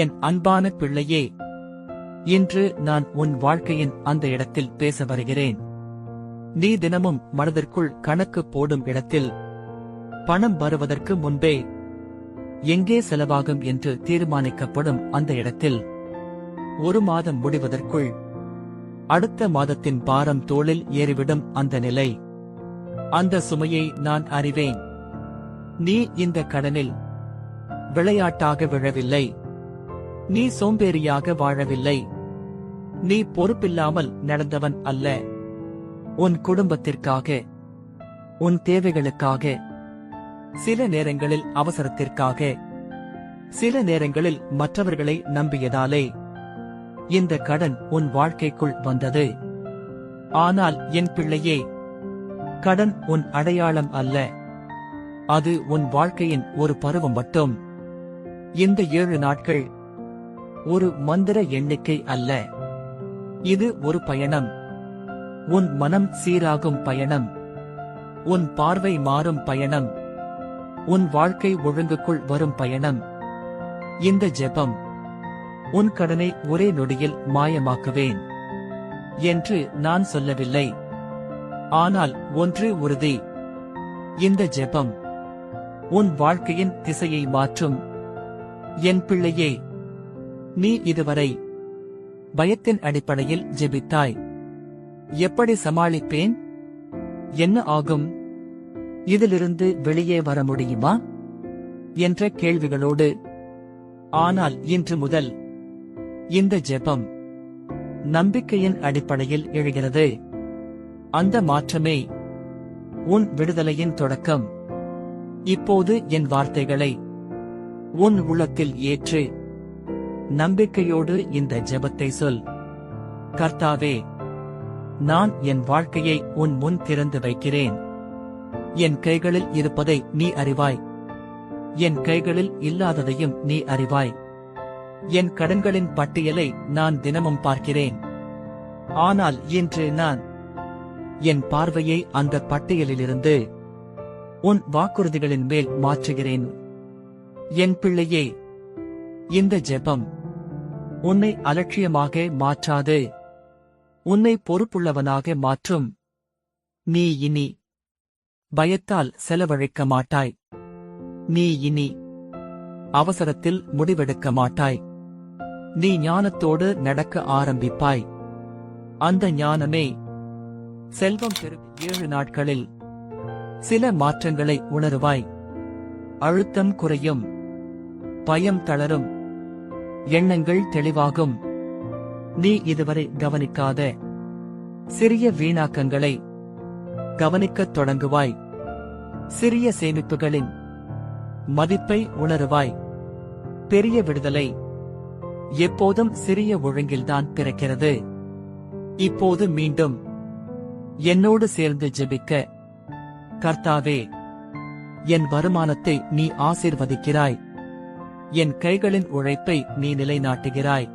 என் அன்பான பிள்ளையே, இன்று நான் உன் வாழ்க்கையின் அந்த இடத்தில் பேச வருகிறேன். நீ தினமும் மனதிற்குள் கணக்கு போடும் இடத்தில், பணம் வருவதற்கு முன்பே எங்கே செலவாகும் என்று தீர்மானிக்கப்படும் அந்த இடத்தில், ஒரு மாதம் முடிவதற்குள் அடுத்த மாதத்தின் பாரம் தோளில் ஏறிவிடும் அந்த நிலை. அந்த சுமையை நான் அறிவேன். நீ இந்த கடனில் விளையாட்டாக விழவில்லை. நீ சோம்பேறியாக வாழவில்லை. நீ பொறுப்பில்லாமல் நடந்தவன் அல்ல. உன் குடும்பத்திற்காக, உன் தேவைகளுக்காக, சில நேரங்களில் அவசரத்திற்காக, சில நேரங்களில் மற்றவர்களை நம்பியதாலே இந்த கடன் உன் வாழ்க்கைக்குள் வந்தது. ஆனால் என் பிள்ளையே, கடன் உன் அடையாளம் அல்ல. அது உன் வாழ்க்கையின் ஒரு பருவம் மட்டும். இந்த 7 நாட்கள் ஒரு மந்திர எண்ணிக்கை அல்ல. இது ஒரு பயணம். உன் மனம் சீராகும் பயணம். உன் பார்வை மாறும் பயணம். உன் வாழ்க்கை ஒழுங்குக்குள் வரும் பயணம். இந்த ஜெபம், உன் கடனை ஒரே நொடியில் மாயமாக்குவேன் என்று நான் சொல்லவில்லை. ஆனால் ஒன்று உறுதி, இந்த ஜெபம் உன் வாழ்க்கையின் திசையை மாற்றும். என் பிள்ளையே, நீ இதுவரை பயத்தின் அடிப்படையில் ஜெபித்தாய். எப்படி சமாளிப்பேன்? என்ன ஆகும்? இதிலிருந்து வெளியே வர முடியுமா என்ற கேள்விகளோடு. ஆனால் இன்று முதல் இந்த ஜெபம் நம்பிக்கையின் அடிப்படையில் எழுகிறது. அந்த மாற்றமே உன் விடுதலையின் தொடக்கம். இப்போது என் வார்த்தைகளை உன் உள்ளத்தில் ஏற்று நம்பிக்கையோடு இந்த ஜெபத்தை சொல். கர்த்தாவே, நான் என் வாழ்க்கையை உன் முன் திறந்து வைக்கிறேன். என் கைகளில் இருப்பதை நீ அறிவாய். என் கைகளில் இல்லாததையும் நீ அறிவாய். என் கடன்களின் பட்டியலை நான் தினமும் பார்க்கிறேன். ஆனால் இன்று நான் என் பார்வையை அந்த பட்டியலிலிருந்து உன் வாக்குறுதிகளின் மேல் மாற்றுகிறேன். என் பிள்ளையே, இந்த ஜெபம் உன்னை அலட்சியமாக மாற்றாது. உன்னை பொறுப்புள்ளவனாக மாற்றும். நீ இனி பயத்தால் செலவழிக்க மாட்டாய். நீ இனி அவசரத்தில் முடிவெடுக்க மாட்டாய். நீ ஞானத்தோடு நடக்க ஆரம்பிப்பாய். அந்த ஞானமே செல்வம் பெருகும். 7 நாட்களில் சில மாற்றங்களை உணருவாய். அழுத்தம் குறையும். பயம் தளரும். எண்ணங்கள் தெளிவாகும். நீ இதுவரை கவனிக்காத சிறிய வீணாக்கங்களை கவனிக்கத் தொடங்குவாய். சிறிய சேமிப்புகளின் மதிப்பை உணருவாய். பெரிய விடுதலை எப்போதும் சிறிய ஒழுங்கில்தான் பிறக்கிறது. இப்போது மீண்டும் என்னோடு சேர்ந்து ஜெபிக்க. கர்த்தாவே, என் வருமானத்தை நீ ஆசீர்வதிக்கிறாய். என் கைகளின் உழைப்பை நீ நிலைநாட்டுகிறாய்.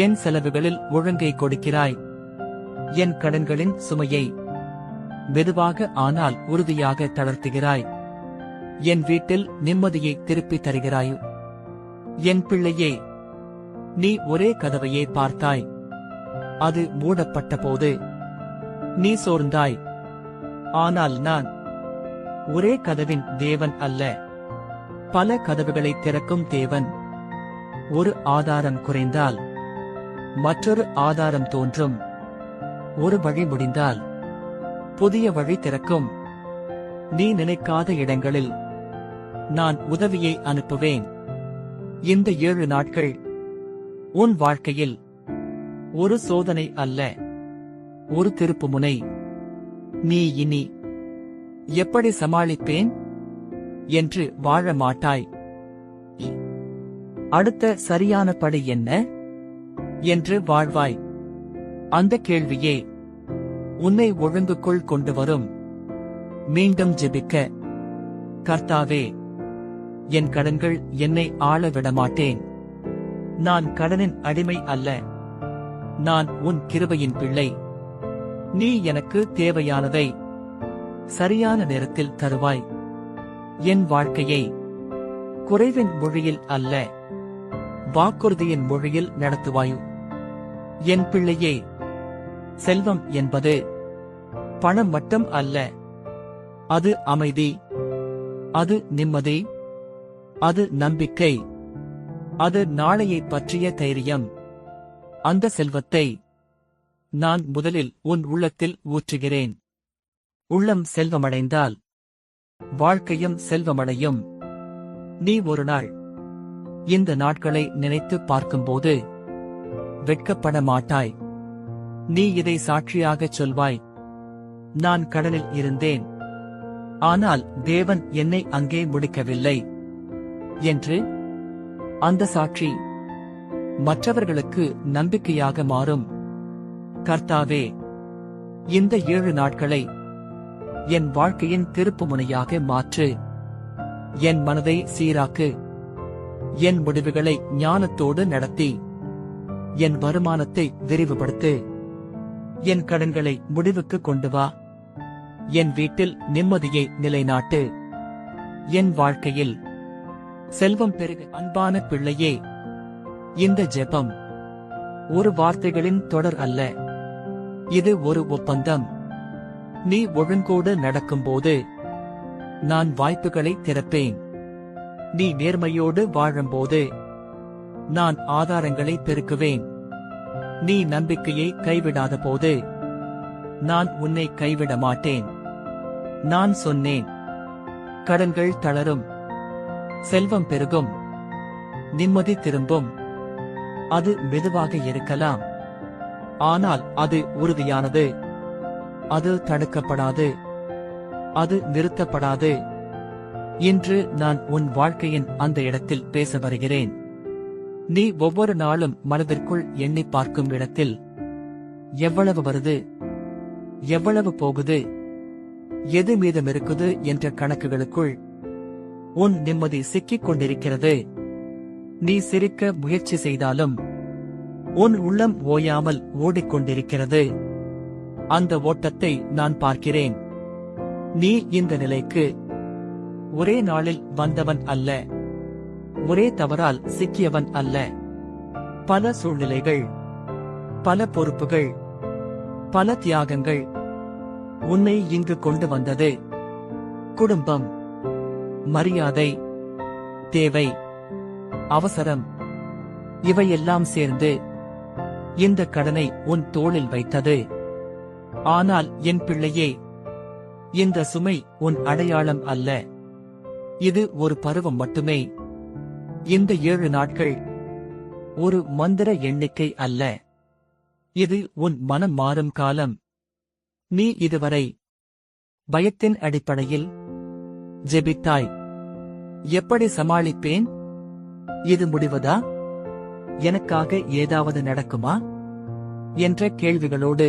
என் செலவுகளில் ஒழுங்கை கொடுக்கிறாய். என் கடன்களின் சுமையை மெதுவாக ஆனால் உறுதியாக தளர்த்துகிறாய். என் வீட்டில் நிம்மதியை திருப்பித் தருகிறாய். என் பிள்ளையே, நீ ஒரே கதவையே பார்த்தாய். அது மூடப்பட்ட போது நீ சோர்ந்தாய். ஆனால் நான் ஒரே கதவின் தேவன் அல்ல, பல கதவுகளை திறக்கும் தேவன். ஒரு ஆதாரம் குறைந்தால் மற்றொரு ஆதாரம் தோன்றும். ஒரு வழி முடிந்தால் புதிய வழி திறக்கும். நீ நினைக்காத இடங்களில் நான் உதவியை அனுப்புவேன். இந்த 7 நாட்கள் உன் வாழ்க்கையில் ஒரு சோதனை அல்ல, ஒரு திருப்புமுனை. நீ இனி எப்படி சமாளிப்பேன் என்று வாழ மாட்டாய். அடுத்த சரியான படி என்ன என்று வாழ்வாய். அந்த கேள்வியே உன்னை ஒழுங்குக்குள் கொண்டு வரும். மீண்டும் ஜெபிக்க. கர்த்தாவே, என் கடன்கள் என்னை ஆள விடமாட்டேன். நான் கடனின் அடிமை அல்ல. நான் உன் கிருபையின் பிள்ளை. நீ எனக்கு தேவையானதை சரியான நேரத்தில் தருவாய். என் வாழ்க்கையை குறைவின் மொழியில் அல்ல, வாக்குறுதியின் மொழியில் நடத்துவாய். என் பிள்ளையே, செல்வம் என்பது பணம் மட்டும் அல்ல. அது அமைதி, அது நிம்மதி, அது நம்பிக்கை, அது நாளையைப் பற்றிய தைரியம். அந்த செல்வத்தை நான் முதலில் உன் உள்ளத்தில் ஊற்றுகிறேன். உள்ளம் செல்வமடைந்தால் வாழ்க்கையும் செல்வமடையும். நீ ஒரு நாள் இந்த நாட்களை நினைத்து பார்க்கும்போது வெட்கப்பட மாட்டாய். நீ இதை சாட்சியாகச் சொல்வாய். நான் கடலில் இருந்தேன், ஆனால் தேவன் என்னை அங்கே முடிக்கவில்லை என்று. அந்த சாட்சி மற்றவர்களுக்கு நம்பிக்கையாக மாறும். கர்த்தாவே, இந்த 7 நாட்களை என் வாழ்க்கையின் திருப்புமுனையாக மாற்று. என் மனதை சீராக்கு. என் முடிவுகளை ஞானத்தோடு நடத்தி என் வருமானத்தை விரிவுபடுத்து. என் கடன்களை முடிவுக்கு கொண்டு வா. என் வீட்டில் நிம்மதியை நிலைநாட்டு. என் வாழ்க்கையில் செல்வம் பெருக. அன்பான பிள்ளையே, இந்த ஜெபம் ஒரு வார்த்தைகளின் தொடர் அல்ல. இது ஒரு ஒப்பந்தம். நீ ஒழுங்கோடு நடக்கும்போது நான் வாய்ப்புகளை திறப்பேன். நீ நேர்மையோடு வாழும்போது நான் ஆதாரங்களை பெருக்குவேன். நீ நம்பிக்கையை கைவிடாத போது நான் உன்னை கைவிட மாட்டேன். நான் சொன்னேன், கடன்கள் தளரும், செல்வம் பெருகும், நிம்மதி திரும்பும். அது மெதுவாக இருக்கலாம், ஆனால் அது உறுதியானது. அது தடுக்கப்படாது, அது நிறுத்தப்படாது. இன்று நான் உன் வாழ்க்கையின் அந்த இடத்தில் பேச வருகிறேன். நீ ஒவ்வொரு நாளும் மனதிற்குள் எண்ணி பார்க்கும் இடத்தில் எவ்வளவு வருது, எவ்வளவு போகுது, எது மீதமிருக்குது என்ற கணக்குகளுக்குள் உன் நிம்மதி சிக்கிக் கொண்டிருக்கிறது. நீ சிரிக்க முயற்சி செய்தாலும் உன் உள்ளம் ஓயாமல் ஓடிக்கொண்டிருக்கிறது. அந்த ஓட்டத்தை நான் பார்க்கிறேன். நீ இந்த நிலைக்கு ஒரே நாளில் வந்தவன் அல்ல. ஒரே தவறால் சிக்கியவன் அல்ல. பல சூழ்நிலைகள், பல பொறுப்புகள், பல தியாகங்கள் உன்னை இங்கு கொண்டு வந்தது. குடும்பம், மரியாதை, தேவை, அவசரம், இவையெல்லாம் சேர்ந்து இந்த கடனை உன் தோளில் வைத்தது. ஆனால் என் பிள்ளையே, இந்த சுமை உன் அடையாளம் அல்ல. இது ஒரு பருவம் மட்டுமே. இந்த 7 நாட்கள் ஒரு மந்திர எண்ணிக்கை அல்ல. இது உன் மனம் மாறும் காலம். நீ இதுவரை பயத்தின் அடிப்படையில் ஜெபித்தாய். எப்படி சமாளிப்பேன்? இது முடிவதா? எனக்காக ஏதாவது நடக்குமா என்ற கேள்விகளோடு.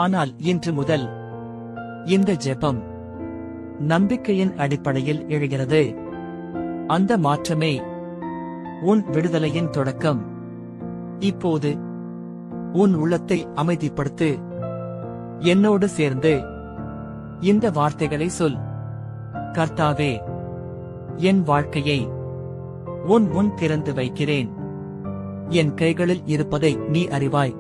ஆனால் இன்று முதல் இந்த ஜெபம் நம்பிக்கையின் அடிப்படையில் எழுகிறது. அந்த மாற்றமே உன் விடுதலையின் தொடக்கம். இப்போது உன் உள்ளத்தை அமைதிப்படுத்து. என்னோடு சேர்ந்து இந்த வார்த்தைகளை சொல். கர்த்தாவே, என் வாழ்க்கையை உன் முன் திறந்து வைக்கிறேன். என் கைகளில் இருப்பதை நீ அறிவாய்.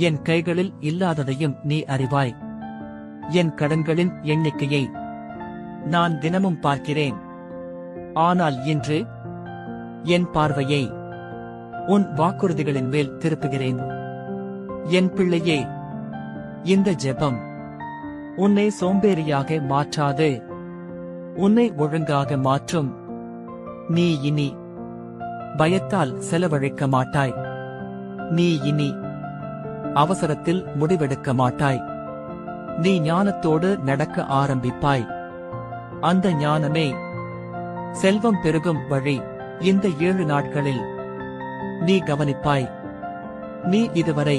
என் கைகளில் இல்லாததையும் நீ அறிவாய். என் கடன்களின் எண்ணிக்கையை நான் தினமும் பார்க்கிறேன். ஆனால் இன்று என் பார்வையை உன் வாக்குறுதிகளின் மேல் திருப்புகிறேன். என் பிள்ளையே, இந்த ஜெபம் உன்னை சோம்பேறியாக மாற்றாது, உன்னை ஒழுங்காக மாற்றும். நீ இனி பயத்தால் செலவழிக்க மாட்டாய். நீ இனி அவசரத்தில் முடிவெடுக்க மாட்டாய். நீ ஞானத்தோடு நடக்க ஆரம்பிப்பாய். அந்த ஞானமே செல்வம் பெருகும் வழி. இந்த 7 நாட்களில் நீ கவனிப்பாய். நீ இதுவரை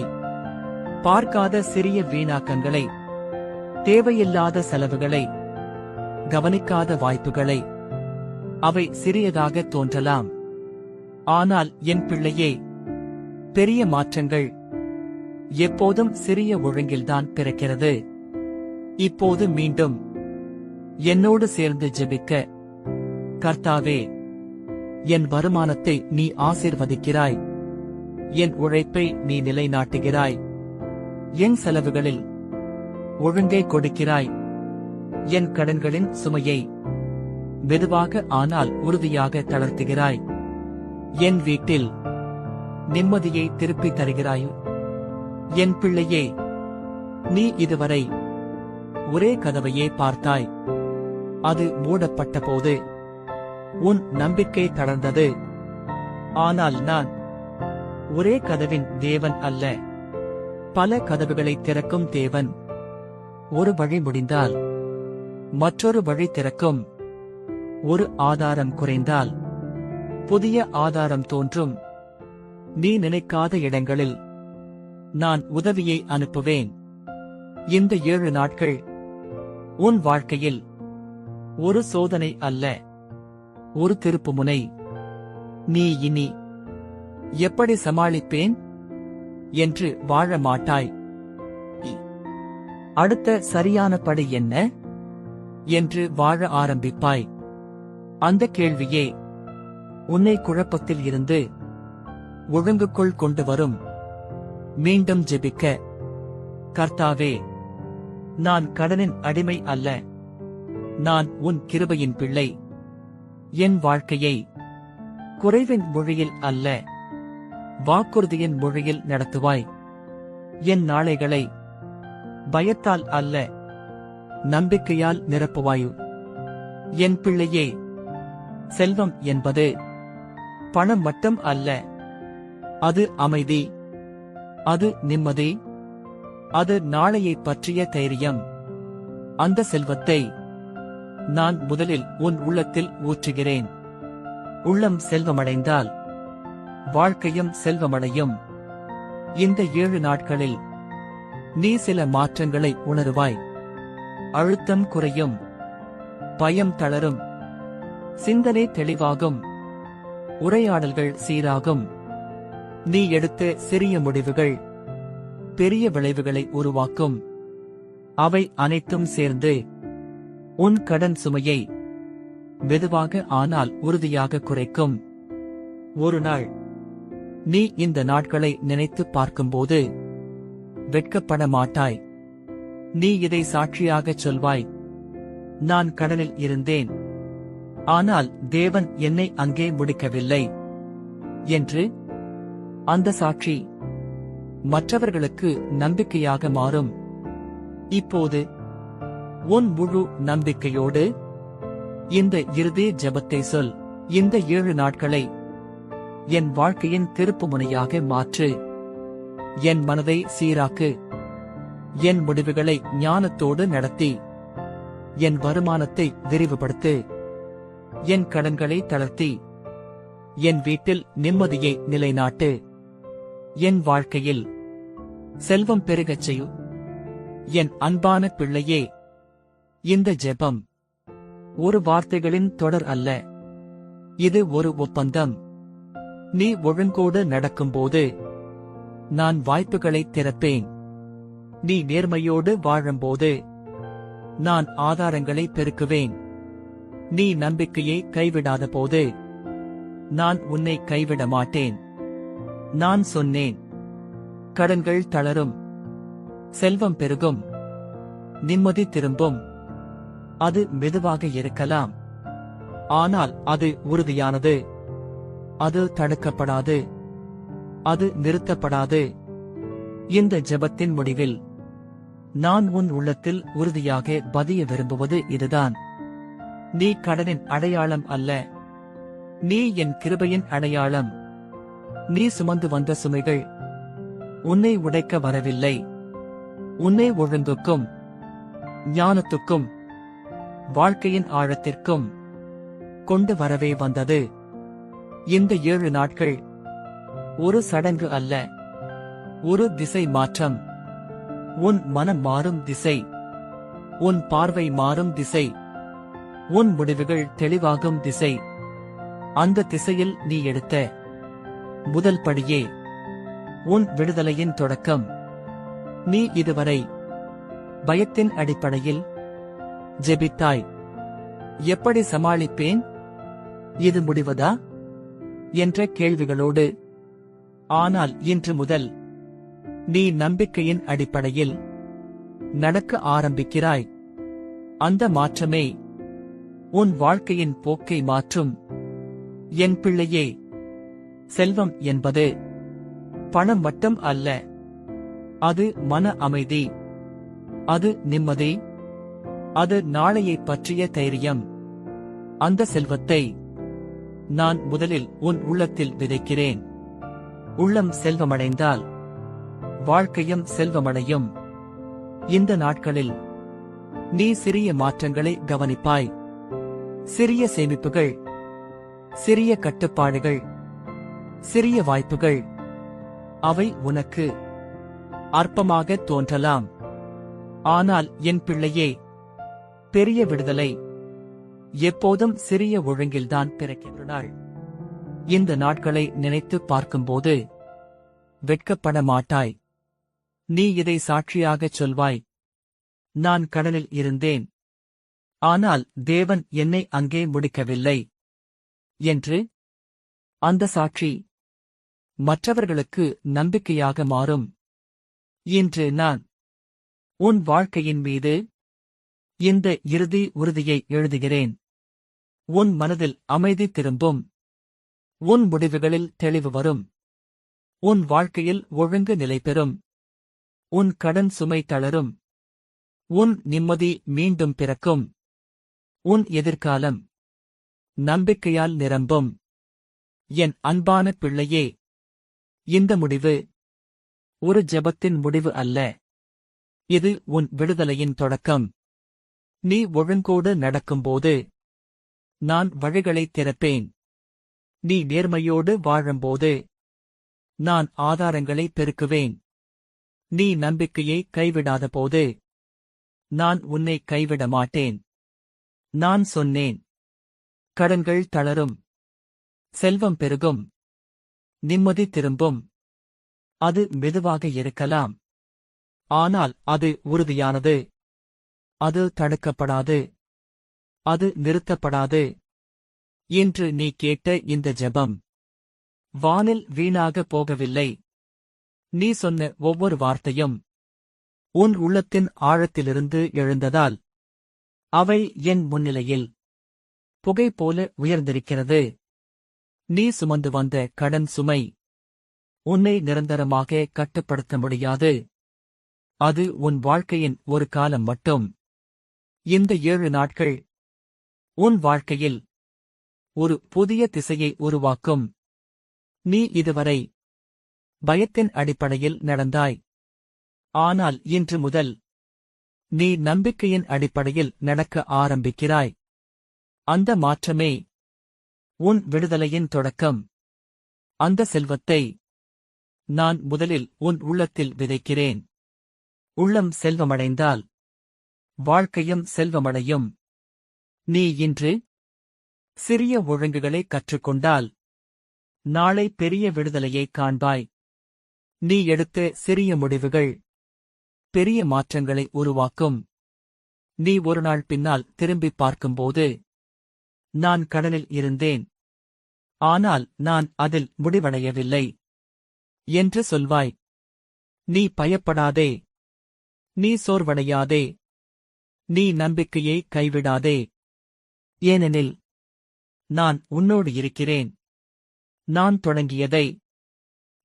பார்க்காத சிறிய வீணாக்கங்களை, தேவையில்லாத செலவுகளை, கவனிக்காத வாய்ப்புகளை. அவை சிறியதாக தோன்றலாம், ஆனால் என் பிள்ளையே, பெரிய மாற்றங்கள் எப்போதும் சிறிய ஒழுங்கில்தான் பிறக்கிறது. இப்போது மீண்டும் என்னோடு சேர்ந்து ஜெபிக்க. கர்த்தாவே, என் வருமானத்தை நீ ஆசீர்வதிக்கிறாய். என் உழைப்பை நீ நிலைநாட்டுகிறாய். என் செலவுகளில் ஒழுங்கை கொடுக்கிறாய். என் கடன்களின் சுமையை மெதுவாக ஆனால் உறுதியாக தளர்த்துகிறாய். என் வீட்டில் நிம்மதியை திருப்பித் தருகிறாய். என் பிள்ளையே, நீ இதுவரை ஒரே கதவையே பார்த்தாய். அது மூடப்பட்ட போது உன் நம்பிக்கை தளர்ந்தது. ஆனால் நான் ஒரே கதவின் தேவன் அல்ல, பல கதவுகளை திறக்கும் தேவன். ஒரு வழி முடிந்தால் மற்றொரு வழி திறக்கும். ஒரு ஆதாரம் குறைந்தால் புதிய ஆதாரம் தோன்றும். நீ நினைக்காத இடங்களில் நான் உதவியை அனுப்புவேன். இந்த 7 நாட்கள் உன் வாழ்க்கையில் ஒரு சோதனை அல்ல, ஒரு திருப்புமுனை. நீ இனி எப்படி சமாளிப்பேன் என்று வாழ மாட்டாய். அடுத்த சரியான படி என்ன என்று வாழ ஆரம்பிப்பாய். அந்த கேள்வியே உன்னை குழப்பத்தில் இருந்து ஒழுங்குக்குள் கொண்டு வரும். மீண்டும் ஜெபிக்க. கர்த்தாவே, நான் கடனின் அடிமை அல்ல, நான் உன் கிருபையின் பிள்ளை. என் வாழ்க்கையை குறைவின் மொழியில் அல்ல, வாக்குறுதியின் மொழியில் நடத்துவாய். என் நாளைகளை பயத்தால் அல்ல, நம்பிக்கையால் நிரப்புவாயு. என் பிள்ளையே, செல்வம் என்பது பணம் மட்டும் அல்ல, அது அமைதி, அது நிம்மதி, அது நாளையைப் பற்றிய தைரியம். அந்த செல்வத்தை நான் முதலில் உன் உள்ளத்தில் ஊற்றுகிறேன். உள்ளம் செல்வமடைந்தால் வாழ்க்கையும் செல்வமடையும். இந்த 7 நாட்களில் நீ சில மாற்றங்களை உணருவாய். அழுத்தம் குறையும், பயம் தளரும், சிந்தனை தெளிவாகும், உரையாடல்கள் சீராகும். நீ எடுத்த சிறிய முடிவுகள் பெரிய விளைவுகளை உருவாக்கும். அவை அனைத்தும் சேர்ந்து உன் கடன் சுமையை மெதுவாக ஆனால் உறுதியாக குறைக்கும். ஒரு நாள் நீ இந்த நாட்களை நினைத்து பார்க்கும்போது வெட்கப்பட மாட்டாய். நீ இதை சாட்சியாகச் சொல்வாய். நான் கடனில் இருந்தேன், ஆனால் தேவன் என்னை அங்கே முடிக்கவில்லை என்று. அந்த சாட்சி மற்றவர்களுக்கு நம்பிக்கையாக மாறும். இப்போது உன் முழு நம்பிக்கையோடு இந்த இறுதி ஜெபத்தை சொல். இந்த 7 நாட்களை என் வாழ்க்கையின் திருப்புமுனையாக மாற்று. என் மனதை சீராக்கு. என் முடிவுகளை ஞானத்தோடு நடத்தி என் வருமானத்தை விரிவுபடுத்து. என் கடன்களை தளர்த்தி என் வீட்டில் நிம்மதியை நிலைநாட்டு. என் வாழ்க்கையில் செல்வம் பெருகச் செய்யு. என் அன்பான பிள்ளையே, இந்த ஜெபம் ஒரு வார்த்தைகளின் தொடர் அல்ல, இது ஒரு ஒப்பந்தம். நீ ஒழுங்கோடு நடக்கும்போது நான் வாய்ப்புகளை திறப்பேன். நீ நேர்மையோடு வாழும்போது நான் ஆதாரங்களை பெருக்குவேன். நீ நம்பிக்கையை கைவிடாத போது நான் உன்னை கைவிட மாட்டேன். நான் சொன்னேன், கடன்கள் தளரும், செல்வம் பெருகும், நிம்மதி திரும்பும். அது மெதுவாக இருக்கலாம், ஆனால் அது உறுதியானது. அது தடுக்கப்படாது, அது நிறுத்தப்படாது. இந்த ஜெபத்தின் முடிவில் நான் உன் உள்ளத்தில் உறுதியாக பதிய விரும்புவது இதுதான். நீ கடனின் அடையாளம் அல்ல, நீ என் கிருபையின் அடையாளம். நீ சுமந்து வந்த சுமைகள் உன்னை உடைக்க வரவில்லை, உன்னை ஒழுங்குக்கும் ஞானத்துக்கும் வாழ்க்கையின் ஆழத்திற்கும் கொண்டு வரவே வந்தது. இந்த 7 நாட்கள் ஒரு சடங்கு அல்ல, ஒரு திசை மாற்றம். உன் மனம் மாறும் திசை, உன் பார்வை மாறும் திசை, உன் முடிவுகள் தெளிவாகும் திசை. அந்த திசையில் நீ எடுத்த முதல் படியே உன் விடுதலையின் தொடக்கம். நீ இதுவரை பயத்தின் அடிப்படையில் ஜெபித்தாய். எப்படி சமாளிப்பேன்? இது முடிவதா? என்ற கேள்விகளோடு. ஆனால் இன்று முதல் நீ நம்பிக்கையின் அடிப்படையில் நடக்க ஆரம்பிக்கிறாய். அந்த மாற்றமே உன் வாழ்க்கையின் போக்கை மாற்றும். என் பிள்ளையே, செல்வம் என்பது பணம் மட்டும் அல்ல. அது மன அமைதி, அது நிம்மதி, அது நாளையைப் பற்றிய தைரியம். அந்த செல்வத்தை நான் முதலில் உன் உள்ளத்தில் விதைக்கிறேன். உள்ளம் செல்வமடைந்தால் வாழ்க்கையும் செல்வமடையும். இந்த நாட்களில் நீ சிறிய மாற்றங்களை கவனிப்பாய். சிறிய சேமிப்புகள், சிறிய கட்டுப்பாடுகள், சிறிய வாய்ப்புகள். அவை உனக்கு அற்பமாக தோன்றலாம். ஆனால் என் பிள்ளையே, பெரிய விடுதலை எப்போதும் சிறிய ஒழுங்கில்தான் பிறக்கின்றன. இந்த நாட்களை நினைத்து பார்க்கும்போது வெட்கப்பட மாட்டாய். நீ இதை சாட்சியாகச் சொல்வாய். நான் கடலில் இருந்தேன், ஆனால் தேவன் என்னை அங்கே முடிக்கவில்லை என்று. அந்த சாட்சி மற்றவர்களுக்கு நம்பிக்கையாக மாறும். இன்று நான் உன் வாழ்க்கையின் மீது இந்த இறுதி உறுதியை எழுதுகிறேன். உன் மனதில் அமைதி திரும்பும். உன் முடிவுகளில் தெளிவு வரும். உன் வாழ்க்கையில் ஒழுங்கு நிலை பெறும். உன் கடன் சுமை தளரும். உன் நிம்மதி மீண்டும் பிறக்கும். உன் எதிர்காலம் நம்பிக்கையால் நிரம்பும். என் அன்பான பிள்ளையே, இந்த முடிவு ஒரு ஜெபத்தின் முடிவு அல்ல. இது உன் விடுதலையின் தொடக்கம். நீ ஒழுங்கோடு நடக்கும்போது நான் வழிகளை திறப்பேன். நீ நேர்மையோடு வாழும்போது நான் ஆதாரங்களை பெருக்குவேன். நீ நம்பிக்கையை கைவிடாதபோது நான் உன்னை கைவிட மாட்டேன். நான் சொன்னேன், கடன்கள் தளரும், செல்வம் பெருகும், நிம்மதி திரும்பும். அது மெதுவாக இருக்கலாம், ஆனால் அது உறுதியானது. அது தடுக்கப்படாது, அது நிறுத்தப்படாது. இன்று நீ கேட்ட இந்த ஜெபம் வானில் வீணாக போகவில்லை. நீ சொன்ன ஒவ்வொரு வார்த்தையும் உன் உள்ளத்தின் ஆழத்திலிருந்து எழுந்ததால் அவை என் முன்னிலையில் புகை போல உயர்ந்திருக்கிறது. நீ சுமந்து வந்த கடன் சுமை உன்னை நிரந்தரமாக கட்டுப்படுத்த முடியாது. அது உன் வாழ்க்கையின் ஒரு காலம் மட்டும். இந்த 7 நாட்கள் உன் வாழ்க்கையில் ஒரு புதிய திசையை உருவாக்கும். நீ இதுவரை பயத்தின் அடிப்படையில் நடந்தாய். ஆனால் இன்று முதல் நீ நம்பிக்கையின் அடிப்படையில் நடக்க ஆரம்பிக்கிறாய். அந்த மாற்றமே உன் விடுதலையின் தொடக்கம். அந்த செல்வத்தை நான் முதலில் உன் உள்ளத்தில் விதைக்கிறேன். உள்ளம் செல்வமடைந்தால் வாழ்க்கையும் செல்வமடையும். நீ இன்று சிறிய ஒழுங்குகளை கற்றுக்கொண்டால் நாளை பெரிய விடுதலையை காண்பாய். நீ எடுத்த சிறிய முடிவுகள் பெரிய மாற்றங்களை உருவாக்கும். நீ ஒரு நாள் பின்னால் திரும்பிப் பார்க்கும்போது நான் கடலில் இருந்தேன், ஆனால் நான் அதில் முடிவடையவில்லை என்று சொல்வாய். நீ பயப்படாதே, நீ சோர்வடையாதே, நீ நம்பிக்கையை கைவிடாதே. ஏனெனில் நான் உன்னோடு இருக்கிறேன். நான் தொடங்கியதை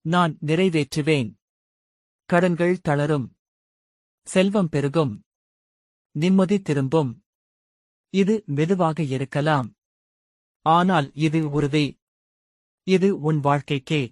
நான் நிறைவேற்றுவேன். கடன்கள் தளரும், செல்வம் பெருகும், நிம்மதி திரும்பும். இது மெதுவாக இருக்கலாம், ஆனால் இது உறுதி. இது உன் வாழ்க்கைக்கே